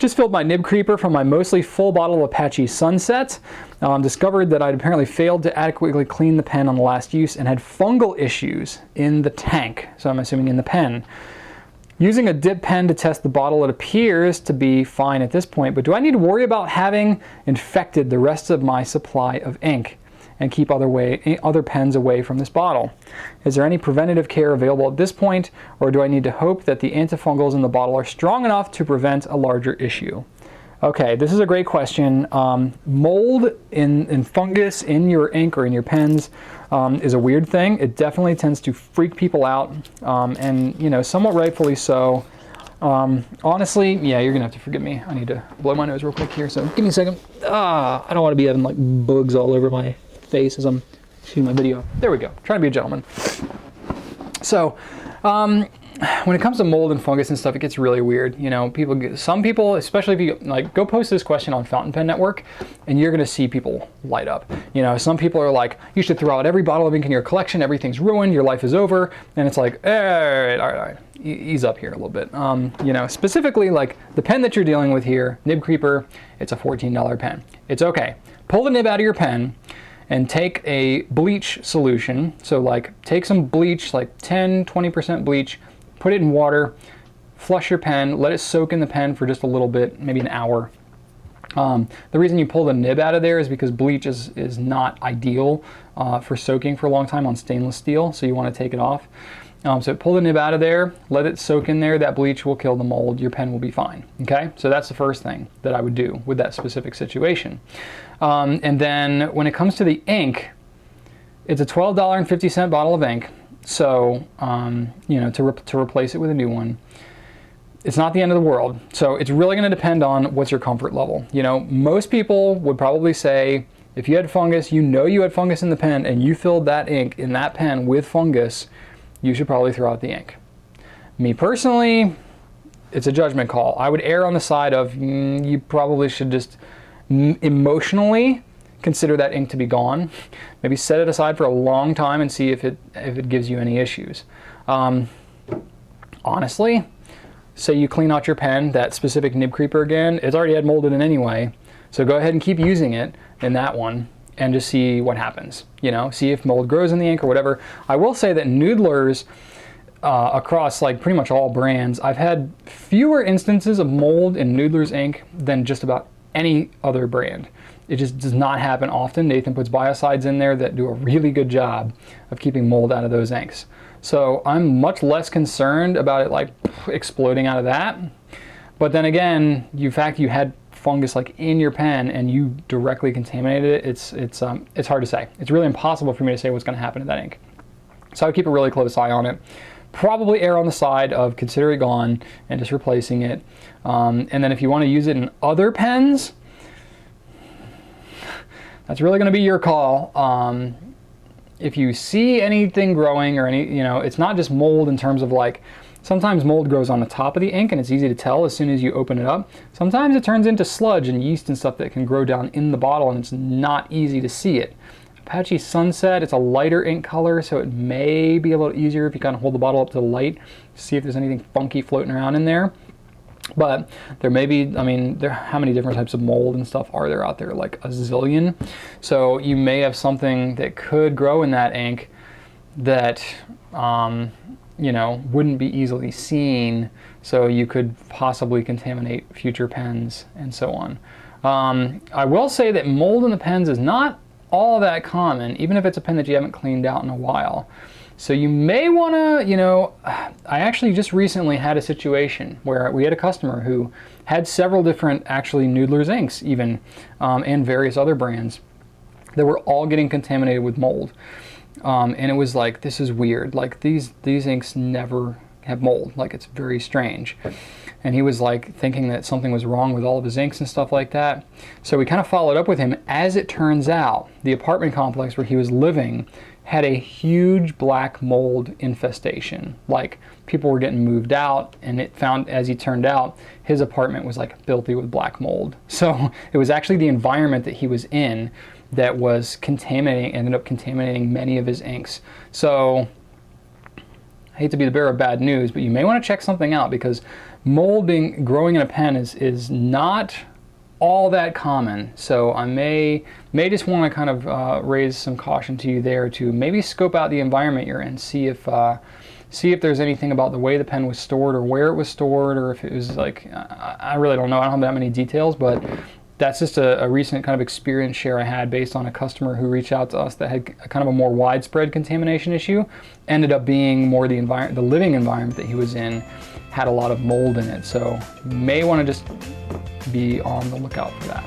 Just filled my Nib Creeper from my mostly full bottle of Apache Sunset. Discovered that I'd apparently failed to adequately clean the pen on the last use and had fungal issues in the tank, so I'm assuming in the pen. Using a dip pen to test the bottle, it appears to be fine at this point, but do I need to worry about having infected the rest of my supply of ink and keep other pens away from this bottle? Is there any preventative care available at this point, or do I need to hope that the antifungals in the bottle are strong enough to prevent a larger issue? Okay, this is a great question. Mold and fungus in your ink or in your pens is a weird thing. It definitely tends to freak people out, and you know, somewhat rightfully so. Honestly, yeah, you're gonna have to forgive me. I need to blow my nose real quick here, so give me a second. I don't want to be having like bugs all over my face as I'm shooting my video. There we go. Trying to be a gentleman. So, when it comes to mold and fungus and stuff, it gets really weird. You know, some people, especially if you like, go post this question on Fountain Pen Network, and you're gonna see people light up. You know, some people are like, you should throw out every bottle of ink in your collection. Everything's ruined. Your life is over. And it's like, all right. Ease up here a little bit. You know, specifically like the pen that you're dealing with here, Nib Creeper, it's a $14 pen. It's okay. Pull the nib out of your pen and take a bleach solution. So like take some bleach, like 10-20% bleach, put it in water, flush your pen, let it soak in the pen for just a little bit, maybe an hour. The reason you pull the nib out of there is because bleach is not ideal for soaking for a long time on stainless steel, so you want to take it off. So pull the nib out of there, let it soak in there, that bleach will kill the mold, your pen will be fine, okay? So that's the first thing that I would do with that specific situation. And then when it comes to the ink, it's a $12.50 bottle of ink, so, you know, to replace it with a new one, it's not the end of the world. So it's really gonna depend on what's your comfort level. You know, most people would probably say, if you had fungus, you know you had fungus in the pen, and you filled that ink in that pen with fungus, you should probably throw out the ink. Me personally, it's a judgment call. I would err on the side of you probably should just emotionally consider that ink to be gone. Maybe set it aside for a long time and see if it gives you any issues. Honestly, say you clean out your pen, that specific Nib Creeper again, it's already had mold in it anyway, so go ahead and keep using it in that one and just see what happens. You know, see if mold grows in the ink or whatever. I will say that noodlers, across like pretty much all brands, I've had fewer instances of mold in Noodler's ink than just about any other brand. It just does not happen often. Nathan puts biocides in there that do a really good job of keeping mold out of those inks. So I'm much less concerned about it like exploding out of that. But then again, the fact you had fungus like in your pen and you directly contaminated it, it's hard to say. It's really impossible for me to say what's going to happen to that ink. So I would keep a really close eye on it. Probably err on the side of consider it gone and just replacing it. And then if you want to use it in other pens, that's really going to be your call. If you see anything growing or any, you know, it's not just mold in terms of like, sometimes mold grows on the top of the ink and it's easy to tell as soon as you open it up. Sometimes it turns into sludge and yeast and stuff that can grow down in the bottle and it's not easy to see it. Apache Sunset, it's a lighter ink color, so it may be a little easier if you kind of hold the bottle up to the light to see if there's anything funky floating around in there. But there may be, I mean, how many different types of mold and stuff are there out there? Like a zillion. So you may have something that could grow in that ink that, you know, wouldn't be easily seen. So you could possibly contaminate future pens and so on. I will say that mold in the pens is not all that common, even if it's a pen that you haven't cleaned out in a while. So you may want to, you know, I actually just recently had a situation where we had a customer who had several different actually Noodler's inks even, and various other brands that were all getting contaminated with mold. And it was like, this is weird. Like these inks never have mold. Like it's very strange. And he was like thinking that something was wrong with all of his inks and stuff like that. So we kind of followed up with him. As it turns out, the apartment complex where he was living had a huge black mold infestation. Like people were getting moved out and it found, as he turned out, his apartment was like filthy with black mold. So it was actually the environment that he was in that was ended up contaminating many of his inks. So I hate to be the bearer of bad news, but you may want to check something out, because mold growing in a pen is not all that common. So I may just want to kind of raise some caution to you there to maybe scope out the environment you're in, see if there's anything about the way the pen was stored or where it was stored, or if it was like, I really don't know. I don't have that many details, but that's just a recent kind of experience share I had based on a customer who reached out to us that had kind of a more widespread contamination issue. Ended up being more the living environment that he was in had a lot of mold in it. So you may want to just be on the lookout for that.